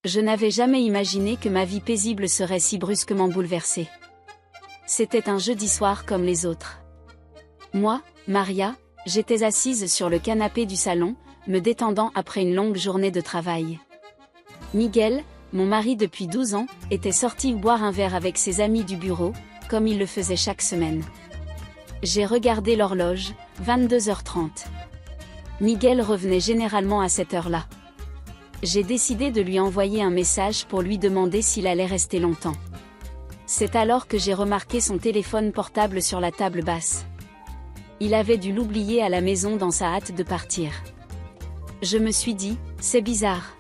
Je n'avais jamais imaginé que ma vie paisible serait si brusquement bouleversée. C'était un jeudi soir comme les autres. Moi, Maria, j'étais assise sur le canapé du salon, me détendant après une longue journée de travail. Miguel, mon mari depuis 12 ans, était sorti boire un verre avec ses amis du bureau, comme il le faisait chaque semaine. J'ai regardé l'horloge, 22h30. Miguel revenait généralement à cette heure-là. J'ai décidé de lui envoyer un message pour lui demander s'il allait rester longtemps. C'est alors que j'ai remarqué son téléphone portable sur la table basse. Il avait dû l'oublier à la maison dans sa hâte de partir. Je me suis dit, c'est bizarre.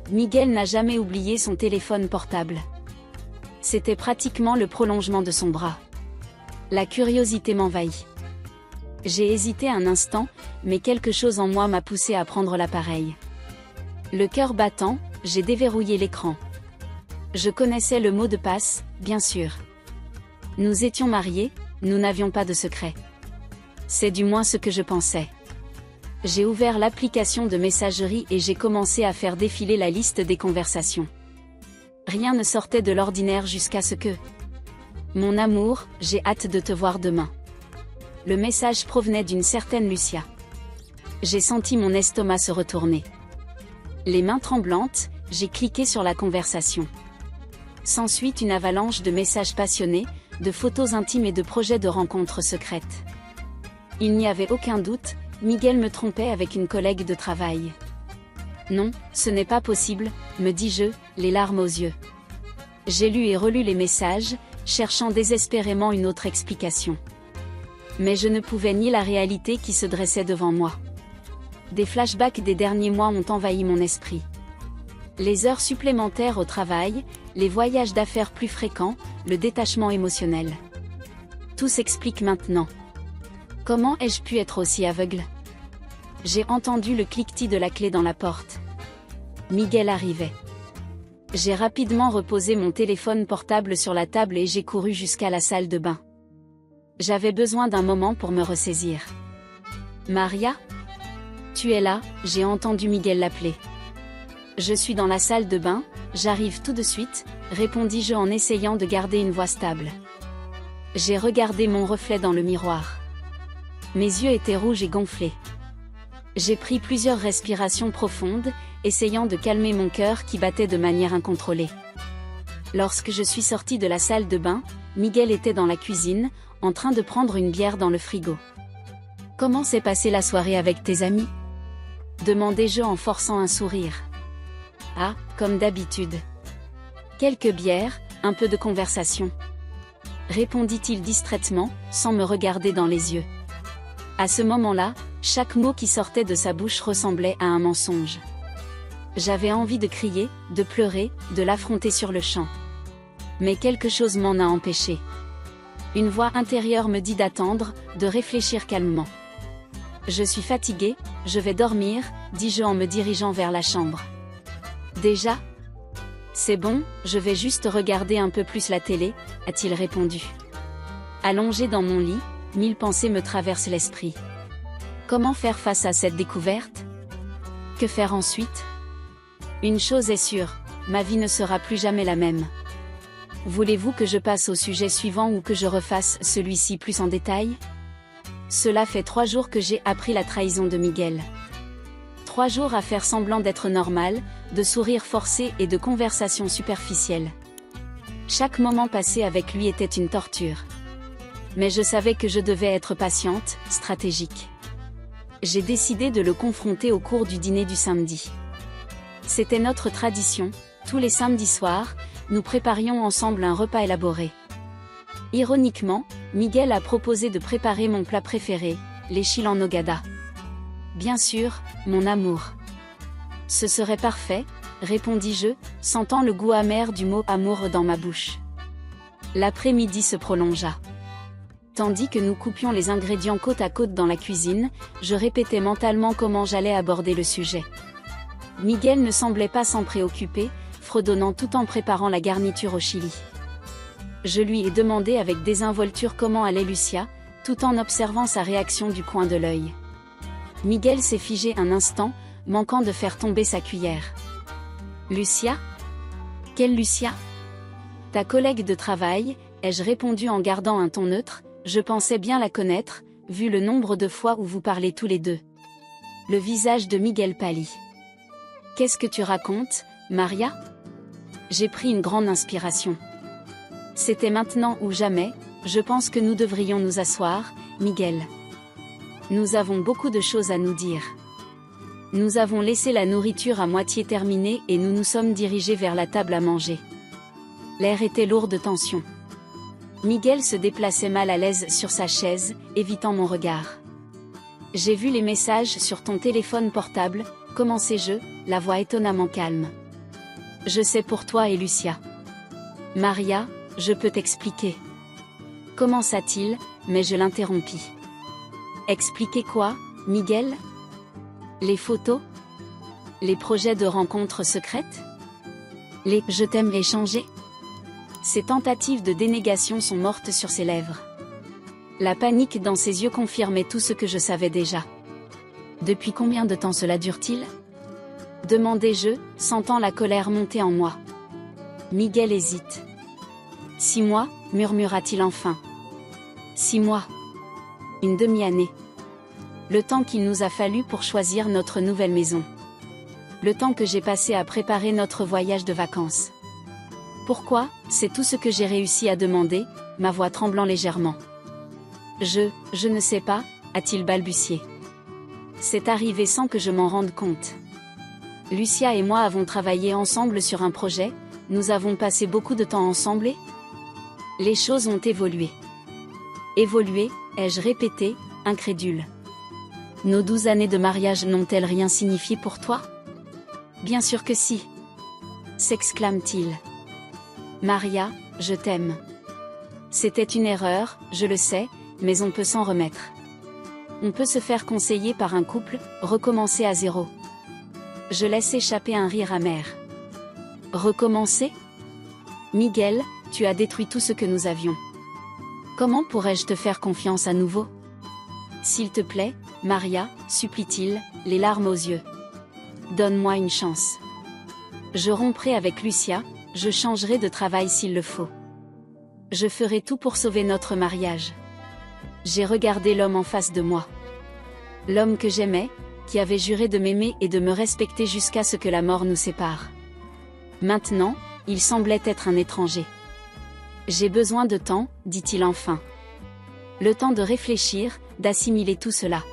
Miguel n'a jamais oublié son téléphone portable. C'était pratiquement le prolongement de son bras. La curiosité m'envahit. J'ai hésité un instant, mais quelque chose en moi m'a poussé à prendre l'appareil. Le cœur battant, j'ai déverrouillé l'écran. Je connaissais le mot de passe, bien sûr. Nous étions mariés, nous n'avions pas de secret. C'est du moins ce que je pensais. J'ai ouvert l'application de messagerie et j'ai commencé à faire défiler la liste des conversations. Rien ne sortait de l'ordinaire jusqu'à ce que... Mon amour, j'ai hâte de te voir demain. Le message provenait d'une certaine Lucia. J'ai senti mon estomac se retourner. Les mains tremblantes, j'ai cliqué sur la conversation. S'ensuit une avalanche de messages passionnés, de photos intimes et de projets de rencontres secrètes. Il n'y avait aucun doute, Miguel me trompait avec une collègue de travail. Non, ce n'est pas possible, me dis-je, les larmes aux yeux. J'ai lu et relu les messages, cherchant désespérément une autre explication. Mais je ne pouvais nier la réalité qui se dressait devant moi. Des flashbacks des derniers mois ont envahi mon esprit. Les heures supplémentaires au travail, les voyages d'affaires plus fréquents, le détachement émotionnel. Tout s'explique maintenant. Comment ai-je pu être aussi aveugle? J'ai entendu le cliquetis de la clé dans la porte. Miguel arrivait. J'ai rapidement reposé mon téléphone portable sur la table et j'ai couru jusqu'à la salle de bain. J'avais besoin d'un moment pour me ressaisir. Maria? Tu es là, j'ai entendu Miguel l'appeler. Je suis dans la salle de bain, j'arrive tout de suite, répondis-je en essayant de garder une voix stable. J'ai regardé mon reflet dans le miroir. Mes yeux étaient rouges et gonflés. J'ai pris plusieurs respirations profondes, essayant de calmer mon cœur qui battait de manière incontrôlée. Lorsque je suis sortie de la salle de bain, Miguel était dans la cuisine, en train de prendre une bière dans le frigo. « Comment s'est passée la soirée avec tes amis ?» demandai-je en forçant un sourire. « Ah, comme d'habitude. Quelques bières, un peu de conversation. » répondit-il distraitement, sans me regarder dans les yeux. À ce moment-là, chaque mot qui sortait de sa bouche ressemblait à un mensonge. J'avais envie de crier, de pleurer, de l'affronter sur le champ. Mais quelque chose m'en a empêché. Une voix intérieure me dit d'attendre, de réfléchir calmement. Je suis fatiguée, je vais dormir, dis-je en me dirigeant vers la chambre. Déjà? C'est bon, je vais juste regarder un peu plus la télé, a-t-il répondu. Allongé dans mon lit, 1000 pensées me traversent l'esprit. Comment faire face à cette découverte? Que faire ensuite? Une chose est sûre, ma vie ne sera plus jamais la même. Voulez-vous que je passe au sujet suivant ou que je refasse celui-ci plus en détail? Cela fait 3 jours que j'ai appris la trahison de Miguel. 3 jours à faire semblant d'être normal, de sourires forcés et de conversations superficielles. Chaque moment passé avec lui était une torture. Mais je savais que je devais être patiente, stratégique. J'ai décidé de le confronter au cours du dîner du samedi. C'était notre tradition, tous les samedis soirs, nous préparions ensemble un repas élaboré. Ironiquement, Miguel a proposé de préparer mon plat préféré, les chili en nogada. Bien sûr, mon amour. Ce serait parfait, répondis-je, sentant le goût amer du mot amour dans ma bouche. L'après-midi se prolongea. Tandis que nous coupions les ingrédients côte à côte dans la cuisine, je répétais mentalement comment j'allais aborder le sujet. Miguel ne semblait pas s'en préoccuper, fredonnant tout en préparant la garniture au chili. Je lui ai demandé avec désinvolture comment allait Lucia, tout en observant sa réaction du coin de l'œil. Miguel s'est figé un instant, manquant de faire tomber sa cuillère. Lucia? Quelle Lucia? Ta collègue de travail, ai-je répondu en gardant un ton neutre, je pensais bien la connaître, vu le nombre de fois où vous parlez tous les deux. Le visage de Miguel pâlit. Qu'est-ce que tu racontes, Maria? J'ai pris une grande inspiration. C'était maintenant ou jamais, je pense que nous devrions nous asseoir, Miguel. Nous avons beaucoup de choses à nous dire. Nous avons laissé la nourriture à moitié terminée et nous nous sommes dirigés vers la table à manger. L'air était lourd de tension. Miguel se déplaçait mal à l'aise sur sa chaise, évitant mon regard. J'ai vu les messages sur ton téléphone portable, commençai-je, la voix étonnamment calme. Je sais pour toi et Lucia. Maria, je peux t'expliquer. Commença-t-il, mais je l'interrompis. Expliquer quoi, Miguel? Les photos? Les projets de rencontres secrètes? Les « je t'aime » échangés? Ces tentatives de dénégation sont mortes sur ses lèvres. La panique dans ses yeux confirmait tout ce que je savais déjà. Depuis combien de temps cela dure-t-il? Demandai-je, sentant la colère monter en moi. Miguel hésite. 6 mois, murmura-t-il enfin. 6 mois. Une demi-année. Le temps qu'il nous a fallu pour choisir notre nouvelle maison. Le temps que j'ai passé à préparer notre voyage de vacances. Pourquoi? C'est tout ce que j'ai réussi à demander, ma voix tremblant légèrement. Je ne sais pas, a-t-il balbutié. C'est arrivé sans que je m'en rende compte. Lucia et moi avons travaillé ensemble sur un projet, nous avons passé beaucoup de temps ensemble et... Les choses ont évolué. Évolué, ai-je répété, incrédule. Nos 12 années de mariage n'ont-elles rien signifié pour toi? Bien sûr que si. S'exclame-t-il. Maria, je t'aime. C'était une erreur, je le sais, mais on peut s'en remettre. On peut se faire conseiller par un couple, recommencer à zéro. Je laisse échapper un rire amer. Recommencer? Miguel, tu as détruit tout ce que nous avions. Comment pourrais-je te faire confiance à nouveau? S'il te plaît, Maria, supplie-t-il, les larmes aux yeux. Donne-moi une chance. Je romprai avec Lucia, je changerai de travail s'il le faut. Je ferai tout pour sauver notre mariage. J'ai regardé l'homme en face de moi. L'homme que j'aimais, qui avait juré de m'aimer et de me respecter jusqu'à ce que la mort nous sépare. Maintenant, il semblait être un étranger. J'ai besoin de temps, dit-il enfin. Le temps de réfléchir, d'assimiler tout cela.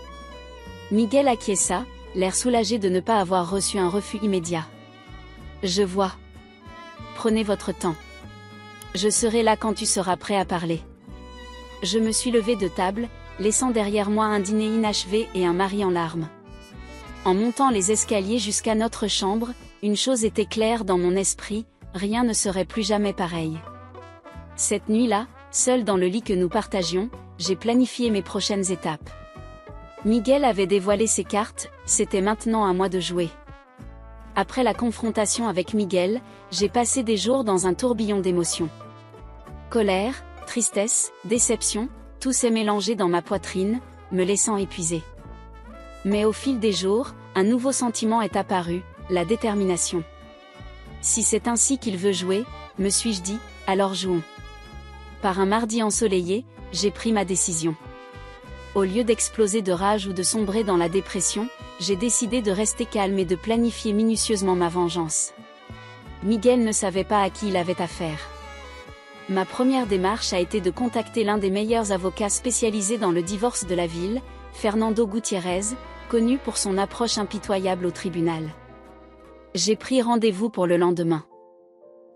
Miguel acquiesça, l'air soulagé de ne pas avoir reçu un refus immédiat. Je vois. Prenez votre temps. Je serai là quand tu seras prêt à parler. Je me suis levée de table, laissant derrière moi un dîner inachevé et un mari en larmes. En montant les escaliers jusqu'à notre chambre, une chose était claire dans mon esprit, rien ne serait plus jamais pareil. Cette nuit-là, seule dans le lit que nous partagions, j'ai planifié mes prochaines étapes. Miguel avait dévoilé ses cartes, c'était maintenant à moi de jouer. Après la confrontation avec Miguel, j'ai passé des jours dans un tourbillon d'émotions. Colère, tristesse, déception, tout s'est mélangé dans ma poitrine, me laissant épuisée. Mais au fil des jours, un nouveau sentiment est apparu, la détermination. Si c'est ainsi qu'il veut jouer, me suis-je dit, alors jouons. Par un mardi ensoleillé, j'ai pris ma décision. Au lieu d'exploser de rage ou de sombrer dans la dépression, j'ai décidé de rester calme et de planifier minutieusement ma vengeance. Miguel ne savait pas à qui il avait affaire. Ma première démarche a été de contacter l'un des meilleurs avocats spécialisés dans le divorce de la ville, Fernando Gutiérrez, connu pour son approche impitoyable au tribunal. J'ai pris rendez-vous pour le lendemain.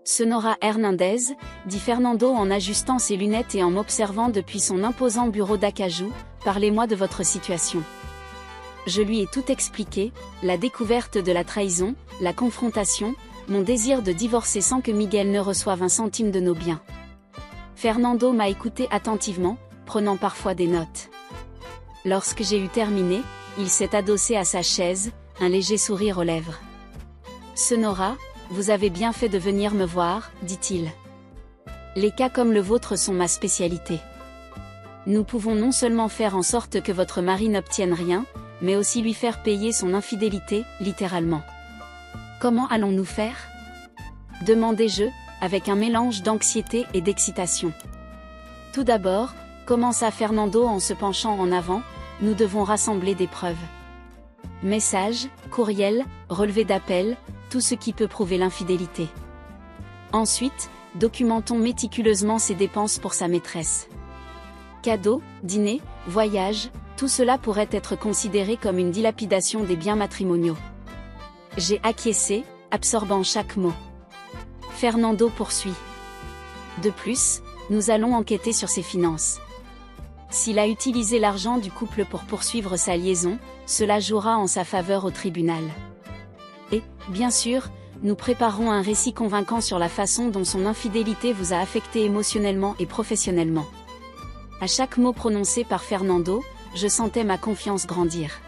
Sonora Hernandez, dit Fernando en ajustant ses lunettes et en m'observant depuis son imposant bureau d'acajou, parlez-moi de votre situation. Je lui ai tout expliqué, la découverte de la trahison, la confrontation, mon désir de divorcer sans que Miguel ne reçoive un centime de nos biens. Fernando m'a écouté attentivement, prenant parfois des notes. Lorsque j'ai eu terminé, il s'est adossé à sa chaise, un léger sourire aux lèvres. Sonora, vous avez bien fait de venir me voir, dit-il. Les cas comme le vôtre sont ma spécialité. Nous pouvons non seulement faire en sorte que votre mari n'obtienne rien, mais aussi lui faire payer son infidélité, littéralement. Comment allons-nous faire? Demandai-je, avec un mélange d'anxiété et d'excitation. Tout d'abord, commença Fernando en se penchant en avant, nous devons rassembler des preuves. Messages, courriels, relevés d'appels, tout ce qui peut prouver l'infidélité. Ensuite, documentons méticuleusement ses dépenses pour sa maîtresse. Cadeaux, dîners, voyages, tout cela pourrait être considéré comme une dilapidation des biens matrimoniaux. J'ai acquiescé, absorbant chaque mot. Fernando poursuit. De plus, nous allons enquêter sur ses finances. S'il a utilisé l'argent du couple pour poursuivre sa liaison, cela jouera en sa faveur au tribunal. Et, bien sûr, nous préparerons un récit convaincant sur la façon dont son infidélité vous a affecté émotionnellement et professionnellement. À chaque mot prononcé par Fernando, je sentais ma confiance grandir.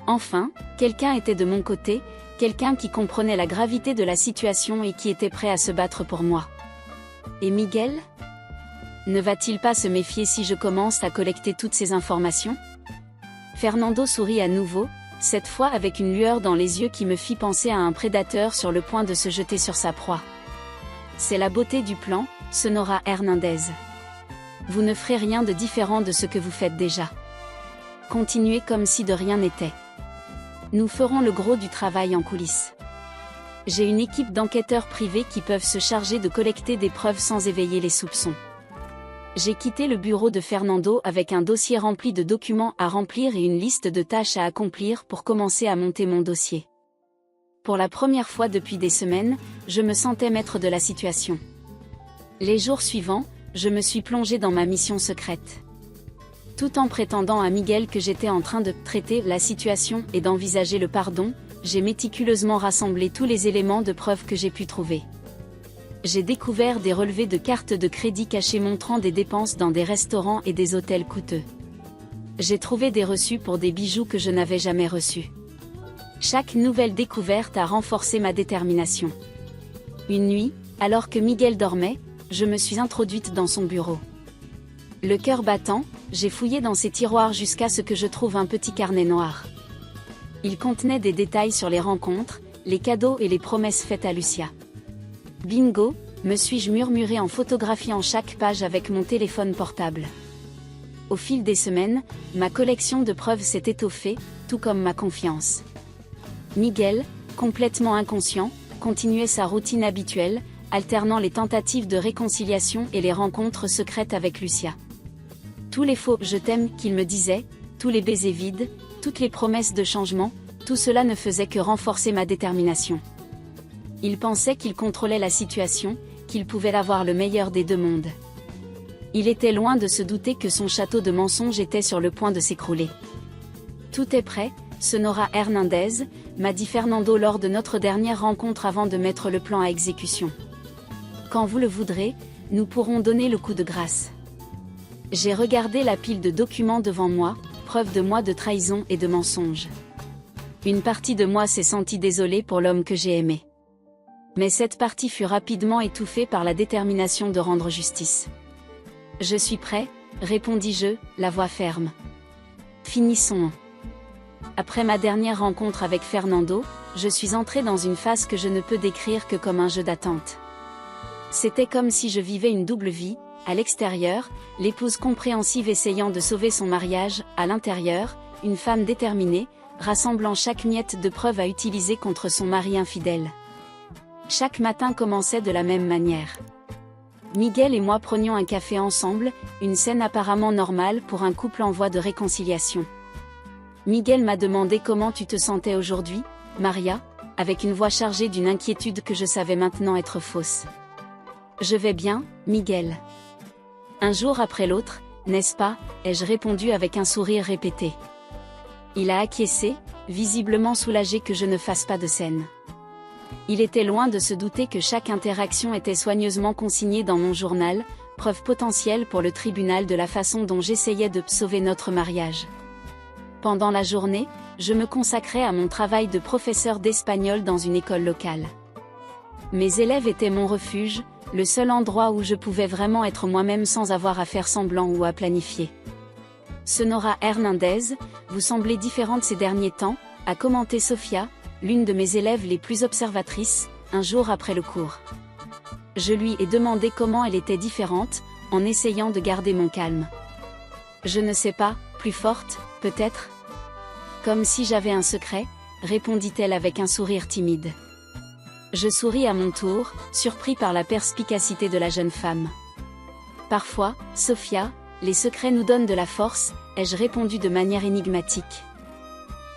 Enfin, quelqu'un était de mon côté, quelqu'un qui comprenait la gravité de la situation et qui était prêt à se battre pour moi. Et Miguel? Ne va-t-il pas se méfier si je commence à collecter toutes ces informations? Fernando sourit à nouveau, cette fois avec une lueur dans les yeux qui me fit penser à un prédateur sur le point de se jeter sur sa proie. C'est la beauté du plan, Sonora Hernandez. Vous ne ferez rien de différent de ce que vous faites déjà. Continuez comme si de rien n'était. Nous ferons le gros du travail en coulisses. J'ai une équipe d'enquêteurs privés qui peuvent se charger de collecter des preuves sans éveiller les soupçons. J'ai quitté le bureau de Fernando avec un dossier rempli de documents à remplir et une liste de tâches à accomplir pour commencer à monter mon dossier. Pour la première fois depuis des semaines, je me sentais maître de la situation. Les jours suivants, je me suis plongé dans ma mission secrète. Tout en prétendant à Miguel que j'étais en train de traiter la situation et d'envisager le pardon, j'ai méticuleusement rassemblé tous les éléments de preuve que j'ai pu trouver. J'ai découvert des relevés de cartes de crédit cachés montrant des dépenses dans des restaurants et des hôtels coûteux. J'ai trouvé des reçus pour des bijoux que je n'avais jamais reçus. Chaque nouvelle découverte a renforcé ma détermination. Une nuit, alors que Miguel dormait, je me suis introduite dans son bureau. Le cœur battant, j'ai fouillé dans ses tiroirs jusqu'à ce que je trouve un petit carnet noir. Il contenait des détails sur les rencontres, les cadeaux et les promesses faites à Lucia. Bingo, me suis-je murmuré en photographiant chaque page avec mon téléphone portable. Au fil des semaines, ma collection de preuves s'est étoffée, tout comme ma confiance. Miguel, complètement inconscient, continuait sa routine habituelle, alternant les tentatives de réconciliation et les rencontres secrètes avec Lucia. Tous les faux « je t'aime » qu'il me disait, tous les baisers vides, toutes les promesses de changement, tout cela ne faisait que renforcer ma détermination. Il pensait qu'il contrôlait la situation, qu'il pouvait avoir le meilleur des deux mondes. Il était loin de se douter que son château de mensonges était sur le point de s'écrouler. Tout est prêt, Sonora Hernandez, m'a dit Fernando lors de notre dernière rencontre avant de mettre le plan à exécution. Quand vous le voudrez, nous pourrons donner le coup de grâce. J'ai regardé la pile de documents devant moi, preuve de moi de trahison et de mensonge. Une partie de moi s'est sentie désolée pour l'homme que j'ai aimé. Mais cette partie fut rapidement étouffée par la détermination de rendre justice. Je suis prêt, répondis-je, la voix ferme. Finissons. Après ma dernière rencontre avec Fernando, je suis entré dans une phase que je ne peux décrire que comme un jeu d'attente. C'était comme si je vivais une double vie, à l'extérieur, l'épouse compréhensive essayant de sauver son mariage, à l'intérieur, une femme déterminée, rassemblant chaque miette de preuve à utiliser contre son mari infidèle. Chaque matin commençait de la même manière. Miguel et moi prenions un café ensemble, une scène apparemment normale pour un couple en voie de réconciliation. Miguel m'a demandé comment tu te sentais aujourd'hui, Maria, avec une voix chargée d'une inquiétude que je savais maintenant être fausse. Je vais bien, Miguel. Un jour après l'autre, n'est-ce pas, ai-je répondu avec un sourire répété. Il a acquiescé, visiblement soulagé que je ne fasse pas de scène. Il était loin de se douter que chaque interaction était soigneusement consignée dans mon journal, preuve potentielle pour le tribunal de la façon dont j'essayais de sauver notre mariage. Pendant la journée, je me consacrais à mon travail de professeur d'espagnol dans une école locale. Mes élèves étaient mon refuge, le seul endroit où je pouvais vraiment être moi-même sans avoir à faire semblant ou à planifier. Sonora Hernandez, vous semblez différente ces derniers temps, a commenté Sofia, l'une de mes élèves les plus observatrices, un jour après le cours. Je lui ai demandé comment elle était différente, en essayant de garder mon calme. Je ne sais pas, plus forte, peut-être? Comme si j'avais un secret, répondit-elle avec un sourire timide. Je souris à mon tour, surpris par la perspicacité de la jeune femme. Parfois, Sophia, les secrets nous donnent de la force, ai-je répondu de manière énigmatique.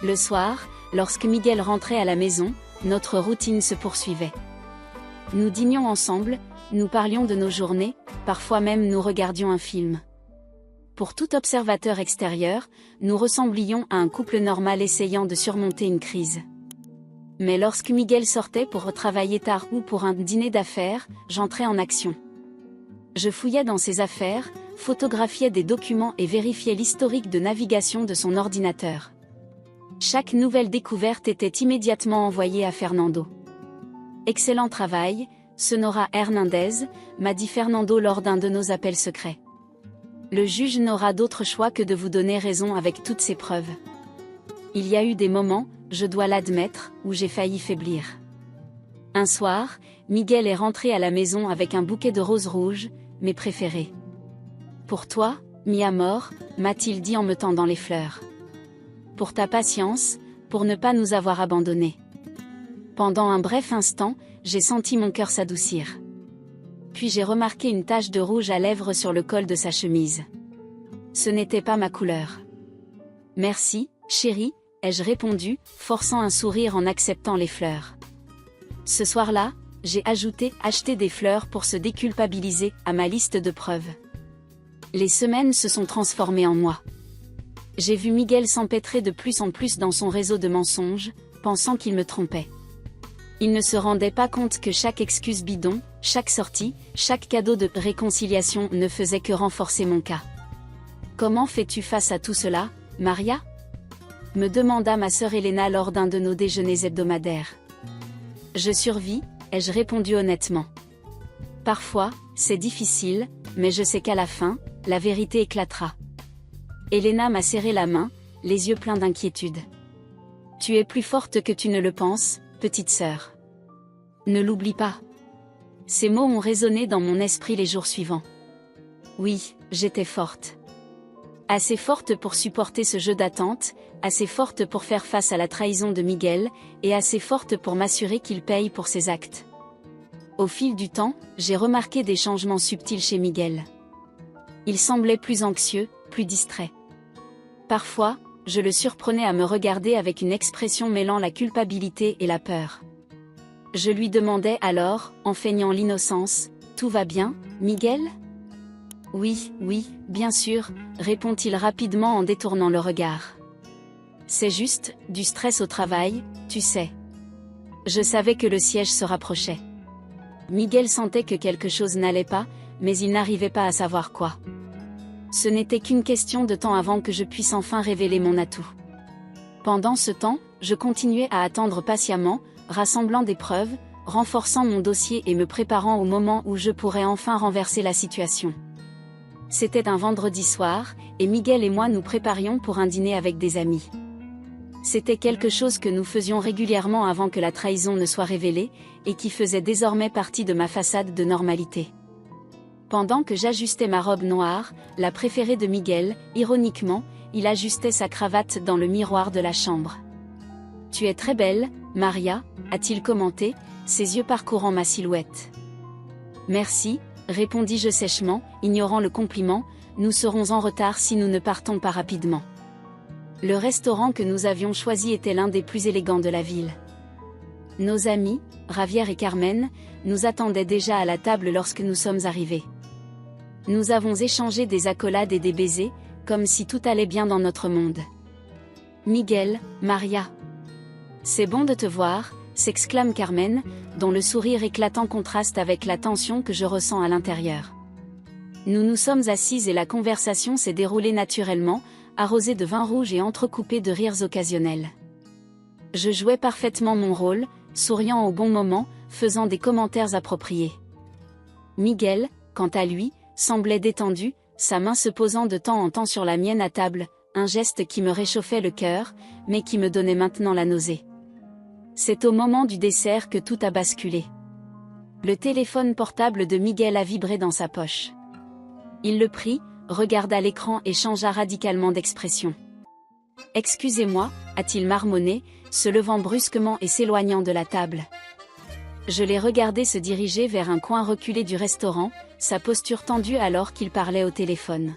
Le soir, lorsque Miguel rentrait à la maison, notre routine se poursuivait. Nous dînions ensemble, nous parlions de nos journées, parfois même nous regardions un film. Pour tout observateur extérieur, nous ressemblions à un couple normal essayant de surmonter une crise. Mais lorsque Miguel sortait pour retravailler tard ou pour un dîner d'affaires, j'entrais en action. Je fouillais dans ses affaires, photographiais des documents et vérifiais l'historique de navigation de son ordinateur. Chaque nouvelle découverte était immédiatement envoyée à Fernando. « Excellent travail, Sonora Hernandez », m'a dit Fernando lors d'un de nos appels secrets. Le juge n'aura d'autre choix que de vous donner raison avec toutes ces preuves. Il y a eu des moments, je dois l'admettre, où j'ai failli faiblir. Un soir, Miguel est rentré à la maison avec un bouquet de roses rouges, mes préférées. « Pour toi, mi amor », m'a-t-il dit en me tendant les fleurs. « Pour ta patience, pour ne pas nous avoir abandonnés. » Pendant un bref instant, j'ai senti mon cœur s'adoucir. Puis j'ai remarqué une tache de rouge à lèvres sur le col de sa chemise. Ce n'était pas ma couleur. « Merci, chérie », ai-je répondu, forçant un sourire en acceptant les fleurs. Ce soir-là, j'ai acheté des fleurs pour se déculpabiliser, à ma liste de preuves. Les semaines se sont transformées en mois. J'ai vu Miguel s'empêtrer de plus en plus dans son réseau de mensonges, pensant qu'il me trompait. Il ne se rendait pas compte que chaque excuse bidon, chaque sortie, chaque cadeau de réconciliation ne faisait que renforcer mon cas. « Comment fais-tu face à tout cela, Maria ?» me demanda ma sœur Elena lors d'un de nos déjeuners hebdomadaires. « Je survis », ai-je répondu honnêtement. « Parfois, c'est difficile, mais je sais qu'à la fin, la vérité éclatera. » Elena m'a serré la main, les yeux pleins d'inquiétude. « Tu es plus forte que tu ne le penses, petite sœur. Ne l'oublie pas. » Ces mots ont résonné dans mon esprit les jours suivants. Oui, j'étais forte. Assez forte pour supporter ce jeu d'attente, assez forte pour faire face à la trahison de Miguel, et assez forte pour m'assurer qu'il paye pour ses actes. Au fil du temps, j'ai remarqué des changements subtils chez Miguel. Il semblait plus anxieux, plus distrait. Parfois, je le surprenais à me regarder avec une expression mêlant la culpabilité et la peur. Je lui demandais alors, en feignant l'innocence, « Tout va bien, Miguel ?» « Oui, bien sûr », répond-il rapidement en détournant le regard. « C'est juste, du stress au travail, tu sais. » Je savais que le siège se rapprochait. Miguel sentait que quelque chose n'allait pas, mais il n'arrivait pas à savoir quoi. Ce n'était qu'une question de temps avant que je puisse enfin révéler mon atout. Pendant ce temps, je continuais à attendre patiemment, rassemblant des preuves, renforçant mon dossier et me préparant au moment où je pourrais enfin renverser la situation. C'était un vendredi soir, et Miguel et moi nous préparions pour un dîner avec des amis. C'était quelque chose que nous faisions régulièrement avant que la trahison ne soit révélée, et qui faisait désormais partie de ma façade de normalité. Pendant que j'ajustais ma robe noire, la préférée de Miguel, ironiquement, il ajustait sa cravate dans le miroir de la chambre. « Tu es très belle, Maria », a-t-il commenté, ses yeux parcourant ma silhouette. « Merci », répondis-je sèchement, ignorant le compliment, « nous serons en retard si nous ne partons pas rapidement. » Le restaurant que nous avions choisi était l'un des plus élégants de la ville. Nos amis, Javier et Carmen, nous attendaient déjà à la table lorsque nous sommes arrivés. Nous avons échangé des accolades et des baisers, comme si tout allait bien dans notre monde. « Miguel, Maria. C'est bon de te voir », s'exclame Carmen, dont le sourire éclatant contraste avec la tension que je ressens à l'intérieur. Nous nous sommes assises et la conversation s'est déroulée naturellement, arrosée de vin rouge et entrecoupée de rires occasionnels. Je jouais parfaitement mon rôle, souriant au bon moment, faisant des commentaires appropriés. Miguel, quant à lui, semblait détendu, sa main se posant de temps en temps sur la mienne à table, un geste qui me réchauffait le cœur, mais qui me donnait maintenant la nausée. C'est au moment du dessert que tout a basculé. Le téléphone portable de Miguel a vibré dans sa poche. Il le prit, regarda l'écran et changea radicalement d'expression. « Excusez-moi » a-t-il marmonné, se levant brusquement et s'éloignant de la table. Je l'ai regardé se diriger vers un coin reculé du restaurant, sa posture tendue alors qu'il parlait au téléphone.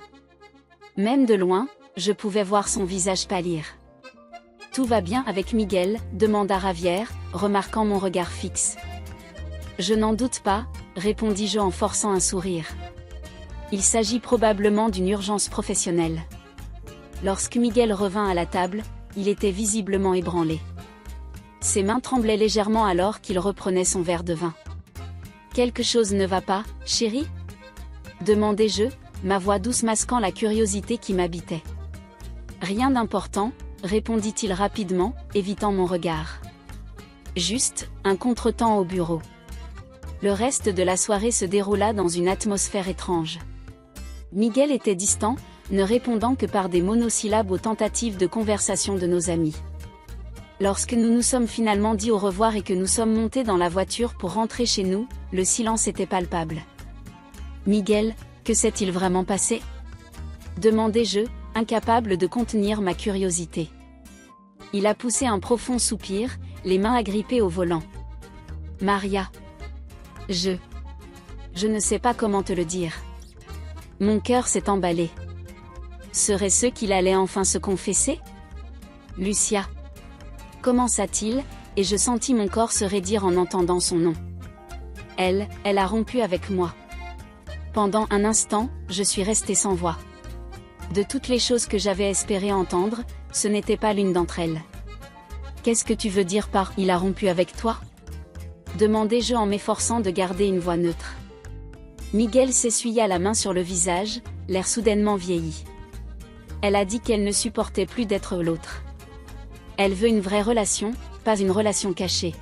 Même de loin, je pouvais voir son visage pâlir. « Tout va bien avec Miguel ?» demanda Javier, remarquant mon regard fixe. « Je n'en doute pas » répondis-je en forçant un sourire. Il s'agit probablement d'une urgence professionnelle. Lorsque Miguel revint à la table, il était visiblement ébranlé. Ses mains tremblaient légèrement alors qu'il reprenait son verre de vin. « Quelque chose ne va pas, chérie ?» demandai-je, ma voix douce masquant la curiosité qui m'habitait. « Rien d'important » répondit-il rapidement, évitant mon regard. « Juste, un contretemps au bureau. » Le reste de la soirée se déroula dans une atmosphère étrange. Miguel était distant, ne répondant que par des monosyllabes aux tentatives de conversation de nos amis. Lorsque nous nous sommes finalement dit au revoir et que nous sommes montés dans la voiture pour rentrer chez nous, le silence était palpable. « Miguel, que s'est-il vraiment passé ?» demandai-je, incapable de contenir ma curiosité. Il a poussé un profond soupir, les mains agrippées au volant. « Maria. Je ne sais pas comment te le dire. Mon cœur s'est emballé. Serait-ce qu'il allait enfin se confesser ? Lucia. Commença-t-il, et je sentis mon corps se raidir en entendant son nom. Elle a rompu avec moi. Pendant un instant, je suis restée sans voix. De toutes les choses que j'avais espéré entendre, ce n'était pas l'une d'entre elles. Qu'est-ce que tu veux dire par « il a rompu avec toi » demandai-je en m'efforçant de garder une voix neutre. Miguel s'essuya la main sur le visage, l'air soudainement vieilli. Elle a dit qu'elle ne supportait plus d'être l'autre. Elle veut une vraie relation, pas une relation cachée.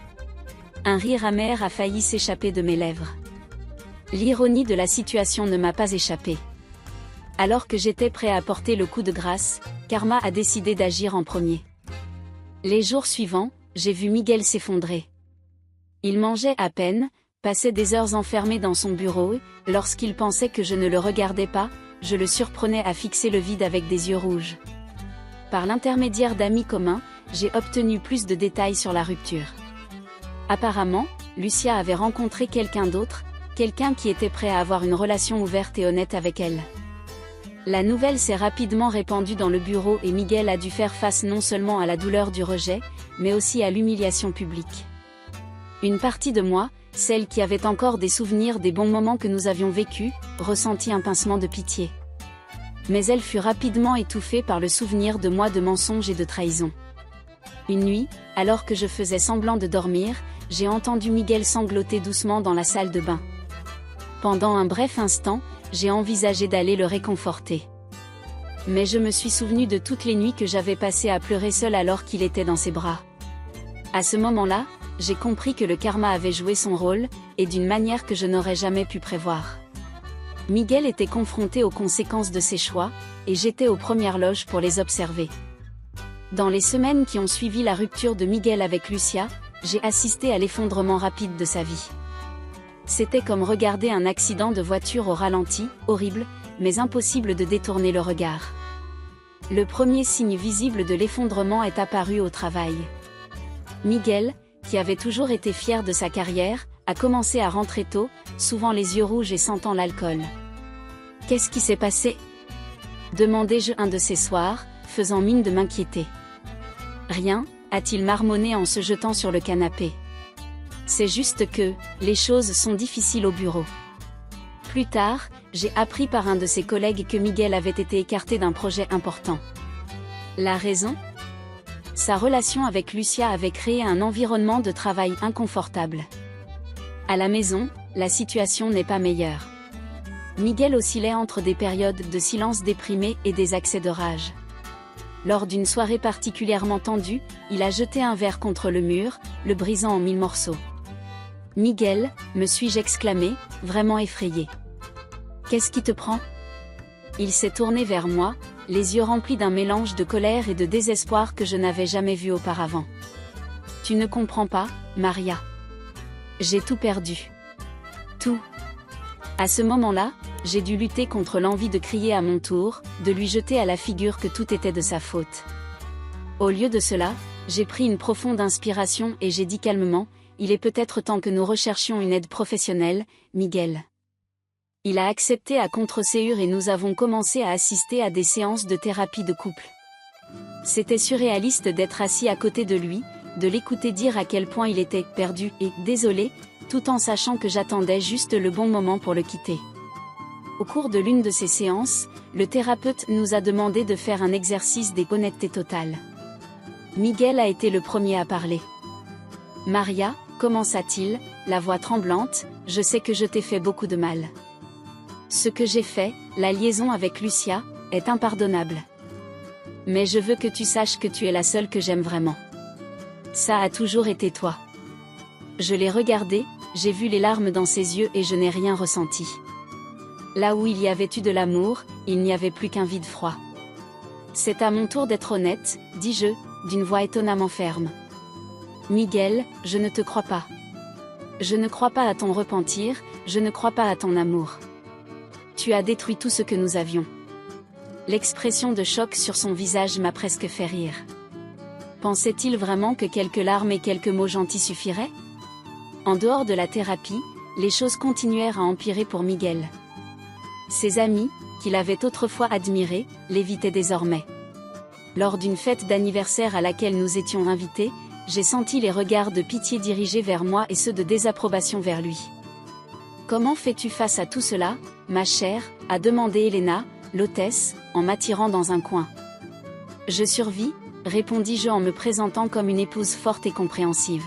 Un rire amer a failli s'échapper de mes lèvres. L'ironie de la situation ne m'a pas échappé. Alors que j'étais prêt à porter le coup de grâce, Karma a décidé d'agir en premier. Les jours suivants, j'ai vu Miguel s'effondrer. Il mangeait à peine, passait des heures enfermé dans son bureau et, lorsqu'il pensait que je ne le regardais pas, je le surprenais à fixer le vide avec des yeux rouges. Par l'intermédiaire d'amis communs, j'ai obtenu plus de détails sur la rupture. Apparemment, Lucia avait rencontré quelqu'un d'autre, quelqu'un qui était prêt à avoir une relation ouverte et honnête avec elle. La nouvelle s'est rapidement répandue dans le bureau et Miguel a dû faire face non seulement à la douleur du rejet, mais aussi à l'humiliation publique. Une partie de moi, celle qui avait encore des souvenirs des bons moments que nous avions vécus, ressentit un pincement de pitié. Mais elle fut rapidement étouffée par le souvenir de mois de mensonges et de trahison. Une nuit, alors que je faisais semblant de dormir, j'ai entendu Miguel sangloter doucement dans la salle de bain. Pendant un bref instant, j'ai envisagé d'aller le réconforter. Mais je me suis souvenu de toutes les nuits que j'avais passées à pleurer seule alors qu'il était dans ses bras. À ce moment-là, j'ai compris que le karma avait joué son rôle, et d'une manière que je n'aurais jamais pu prévoir. Miguel était confronté aux conséquences de ses choix, et j'étais aux premières loges pour les observer. Dans les semaines qui ont suivi la rupture de Miguel avec Lucia, j'ai assisté à l'effondrement rapide de sa vie. C'était comme regarder un accident de voiture au ralenti, horrible, mais impossible de détourner le regard. Le premier signe visible de l'effondrement est apparu au travail. Miguel, qui avait toujours été fier de sa carrière, a commencé à rentrer tôt, souvent les yeux rouges et sentant l'alcool. « Qu'est-ce qui s'est passé ?» demandai-je un de ces soirs, faisant mine de m'inquiéter. « Rien » a-t-il marmonné en se jetant sur le canapé. « C'est juste que, les choses sont difficiles au bureau. » Plus tard, j'ai appris par un de ses collègues que Miguel avait été écarté d'un projet important. La raison ? Sa relation avec Lucia avait créé un environnement de travail inconfortable. À la maison, la situation n'est pas meilleure. Miguel oscillait entre des périodes de silence déprimé et des accès de rage. Lors d'une soirée particulièrement tendue, il a jeté un verre contre le mur, le brisant en 1000 morceaux. « Miguel » me suis-je exclamé, vraiment effrayé. « Qu'est-ce qui te prend ?» Il s'est tourné vers moi, les yeux remplis d'un mélange de colère et de désespoir que je n'avais jamais vu auparavant. « Tu ne comprends pas, Maria. J'ai tout perdu. Tout. À ce moment-là, j'ai dû lutter contre l'envie de crier à mon tour, de lui jeter à la figure que tout était de sa faute. Au lieu de cela, j'ai pris une profonde inspiration et j'ai dit calmement, il est peut-être temps que nous recherchions une aide professionnelle, Miguel. Il a accepté à contre-séure et nous avons commencé à assister à des séances de thérapie de couple. C'était surréaliste d'être assis à côté de lui, de l'écouter dire à quel point il était perdu et désolé, tout en sachant que j'attendais juste le bon moment pour le quitter. Au cours de l'une de ces séances, le thérapeute nous a demandé de faire un exercice d'honnêteté totale. Miguel a été le premier à parler. Maria, commença-t-il, la voix tremblante, je sais que je t'ai fait beaucoup de mal. Ce que j'ai fait, la liaison avec Lucia, est impardonnable. Mais je veux que tu saches que tu es la seule que j'aime vraiment. Ça a toujours été toi. Je l'ai regardé, j'ai vu les larmes dans ses yeux et je n'ai rien ressenti. Là où il y avait eu de l'amour, il n'y avait plus qu'un vide froid. C'est à mon tour d'être honnête, dis-je, d'une voix étonnamment ferme. Miguel, je ne te crois pas. Je ne crois pas à ton repentir, je ne crois pas à ton amour. Tu as détruit tout ce que nous avions. L'expression de choc sur son visage m'a presque fait rire. Pensait-il vraiment que quelques larmes et quelques mots gentils suffiraient ? En dehors de la thérapie, les choses continuèrent à empirer pour Miguel. Ses amis, qu'il avait autrefois admirés, l'évitaient désormais. Lors d'une fête d'anniversaire à laquelle nous étions invités, j'ai senti les regards de pitié dirigés vers moi et ceux de désapprobation vers lui. « Comment fais-tu face à tout cela, ma chère ?» a demandé Elena, l'hôtesse, en m'attirant dans un coin. « Je survis », répondis-je en me présentant comme une épouse forte et compréhensive.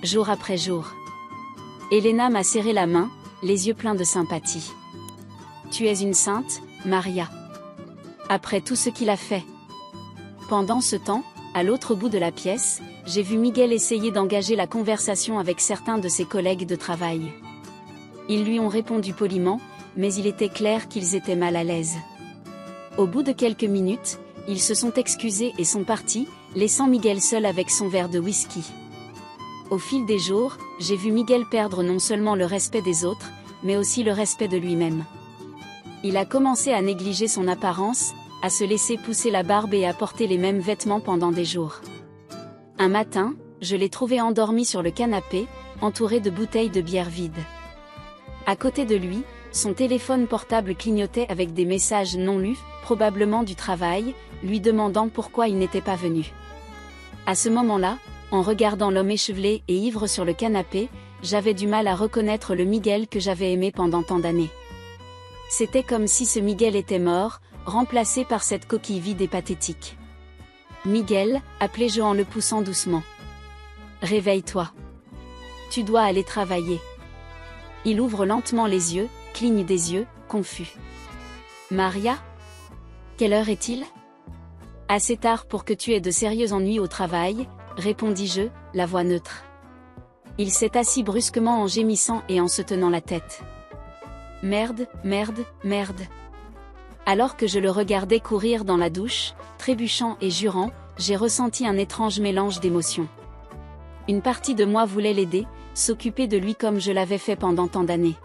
Jour après jour. Elena m'a serré la main, les yeux pleins de sympathie. « Tu es une sainte, Maria. Après tout ce qu'il a fait. » Pendant ce temps, à l'autre bout de la pièce, j'ai vu Miguel essayer d'engager la conversation avec certains de ses collègues de travail. Ils lui ont répondu poliment, mais il était clair qu'ils étaient mal à l'aise. Au bout de quelques minutes, ils se sont excusés et sont partis, laissant Miguel seul avec son verre de whisky. Au fil des jours, j'ai vu Miguel perdre non seulement le respect des autres, mais aussi le respect de lui-même. Il a commencé à négliger son apparence, à se laisser pousser la barbe et à porter les mêmes vêtements pendant des jours. Un matin, je l'ai trouvé endormi sur le canapé, entouré de bouteilles de bière vides. À côté de lui, son téléphone portable clignotait avec des messages non lus, probablement du travail, lui demandant pourquoi il n'était pas venu. À ce moment-là, en regardant l'homme échevelé et ivre sur le canapé, j'avais du mal à reconnaître le Miguel que j'avais aimé pendant tant d'années. C'était comme si ce Miguel était mort, remplacé par cette coquille vide et pathétique. « Miguel » appelai-je en le poussant doucement. « Réveille-toi. Tu dois aller travailler. » Il ouvre lentement les yeux, cligne des yeux, confus. « Maria ? Quelle heure est-il ? » « Assez tard pour que tu aies de sérieux ennuis au travail, » répondis-je, la voix neutre. Il s'est assis brusquement en gémissant et en se tenant la tête. « Merde, merde, merde. » Alors que je le regardais courir dans la douche, trébuchant et jurant, j'ai ressenti un étrange mélange d'émotions. Une partie de moi voulait l'aider, s'occuper de lui comme je l'avais fait pendant tant d'années.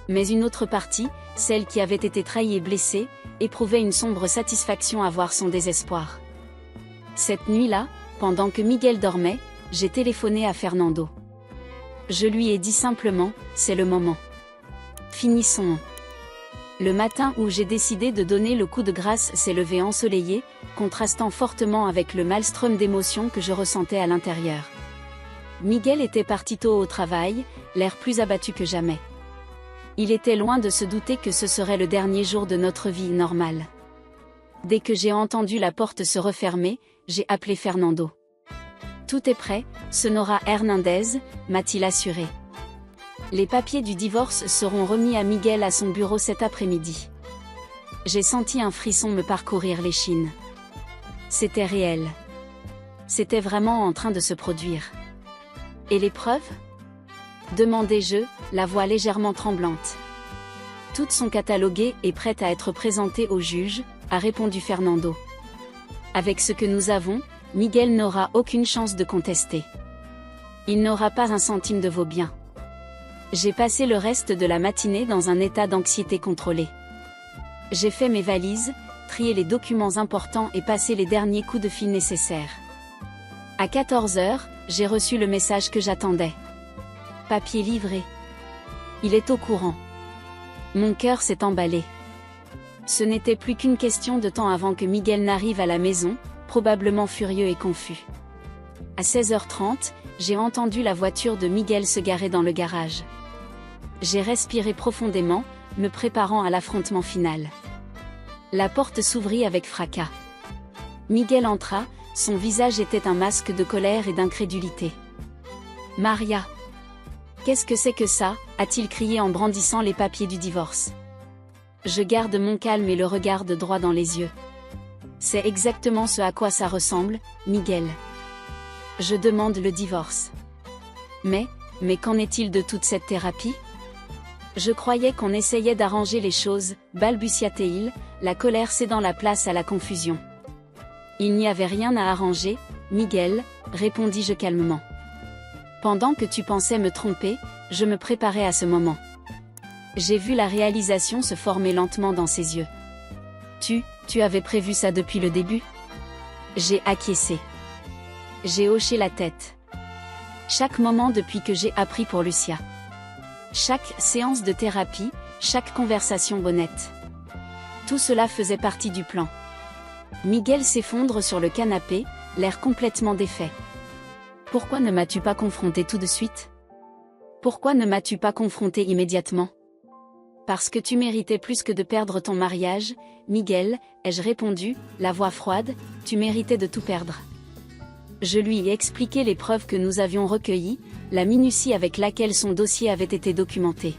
Mais une autre partie, celle qui avait été trahie et blessée, éprouvait une sombre satisfaction à voir son désespoir. Cette nuit-là, pendant que Miguel dormait, j'ai téléphoné à Fernando. Je lui ai dit simplement, c'est le moment. Finissons. Le matin où j'ai décidé de donner le coup de grâce s'est levé ensoleillé, contrastant fortement avec le maelstrom d'émotions que je ressentais à l'intérieur. Miguel était parti tôt au travail, l'air plus abattu que jamais. Il était loin de se douter que ce serait le dernier jour de notre vie normale. Dès que j'ai entendu la porte se refermer, j'ai appelé Fernando. « Tout est prêt, Sonora Hernandez », m'a-t-il assuré. Les papiers du divorce seront remis à Miguel à son bureau cet après-midi. J'ai senti un frisson me parcourir l'échine. C'était réel. C'était vraiment en train de se produire. Et les preuves ? Demandai-je, la voix légèrement tremblante. Toutes sont cataloguées et prêtes à être présentées au juge, a répondu Fernando. Avec ce que nous avons, Miguel n'aura aucune chance de contester. Il n'aura pas un centime de vos biens. J'ai passé le reste de la matinée dans un état d'anxiété contrôlée. J'ai fait mes valises, trié les documents importants et passé les derniers coups de fil nécessaires. À 14 heures, j'ai reçu le message que j'attendais. Papier livré. Il est au courant. Mon cœur s'est emballé. Ce n'était plus qu'une question de temps avant que Miguel n'arrive à la maison, probablement furieux et confus. À 16h30, j'ai entendu la voiture de Miguel se garer dans le garage. J'ai respiré profondément, me préparant à l'affrontement final. La porte s'ouvrit avec fracas. Miguel entra, son visage était un masque de colère et d'incrédulité. « Maria! Qu'est-ce que c'est que ça ?» a-t-il crié en brandissant les papiers du divorce. Je garde mon calme et le regarde droit dans les yeux. C'est exactement ce à quoi ça ressemble, Miguel. Je demande le divorce. Mais qu'en est-il de toute cette thérapie ? Je croyais qu'on essayait d'arranger les choses, balbutia-t-il, la colère cédant la place à la confusion. Il n'y avait rien à arranger, Miguel, répondis-je calmement. Pendant que tu pensais me tromper, je me préparais à ce moment. J'ai vu la réalisation se former lentement dans ses yeux. Tu avais prévu ça depuis le début ? J'ai acquiescé. J'ai hoché la tête. Chaque moment depuis que j'ai appris pour Lucia. Chaque séance de thérapie, chaque conversation honnête. Tout cela faisait partie du plan. Miguel s'effondre sur le canapé, l'air complètement défait. Pourquoi ne m'as-tu pas confronté tout de suite ? Pourquoi ne m'as-tu pas confronté immédiatement ? Parce que tu méritais plus que de perdre ton mariage, Miguel, ai-je répondu, la voix froide, tu méritais de tout perdre. Je lui ai expliqué les preuves que nous avions recueillies, la minutie avec laquelle son dossier avait été documenté.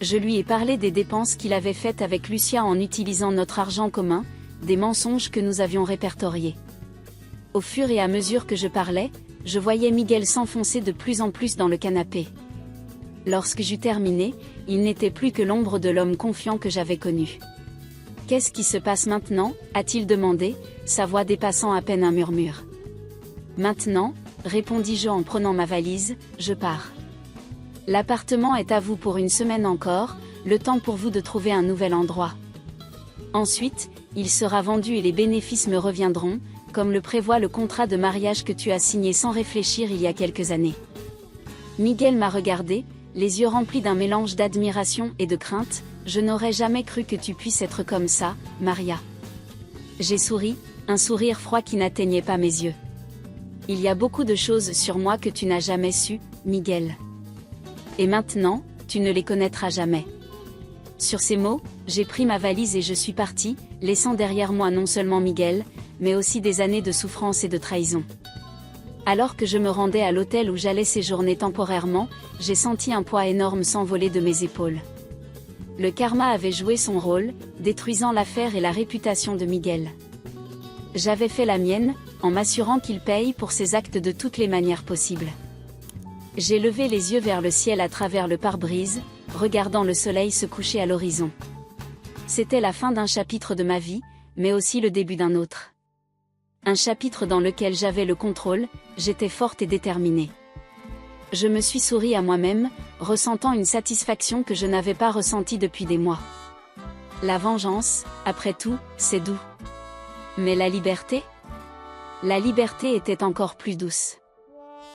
Je lui ai parlé des dépenses qu'il avait faites avec Lucia en utilisant notre argent commun, des mensonges que nous avions répertoriés. Au fur et à mesure que je parlais, je voyais Miguel s'enfoncer de plus en plus dans le canapé. Lorsque j'eus terminé, il n'était plus que l'ombre de l'homme confiant que j'avais connu. « Qu'est-ce qui se passe maintenant ?» a-t-il demandé, sa voix dépassant à peine un murmure. « Maintenant, » répondis-je en prenant ma valise, « je pars. L'appartement est à vous pour une semaine encore, le temps pour vous de trouver un nouvel endroit. Ensuite, il sera vendu et les bénéfices me reviendront, comme le prévoit le contrat de mariage que tu as signé sans réfléchir il y a quelques années. » Miguel m'a regardé, les yeux remplis d'un mélange d'admiration et de crainte. « Je n'aurais jamais cru que tu puisses être comme ça, Maria. » J'ai souri, un sourire froid qui n'atteignait pas mes yeux. « Il y a beaucoup de choses sur moi que tu n'as jamais su, Miguel. Et maintenant, tu ne les connaîtras jamais. » Sur ces mots, j'ai pris ma valise et je suis parti, laissant derrière moi non seulement Miguel, mais aussi des années de souffrance et de trahison. Alors que je me rendais à l'hôtel où j'allais séjourner temporairement, j'ai senti un poids énorme s'envoler de mes épaules. Le karma avait joué son rôle, détruisant l'affaire et la réputation de Miguel. J'avais fait la mienne, en m'assurant qu'il paye pour ses actes de toutes les manières possibles. J'ai levé les yeux vers le ciel à travers le pare-brise, regardant le soleil se coucher à l'horizon. C'était la fin d'un chapitre de ma vie, mais aussi le début d'un autre. Un chapitre dans lequel j'avais le contrôle, j'étais forte et déterminée. Je me suis souri à moi-même, ressentant une satisfaction que je n'avais pas ressentie depuis des mois. La vengeance, après tout, c'est doux. Mais la liberté ? La liberté était encore plus douce.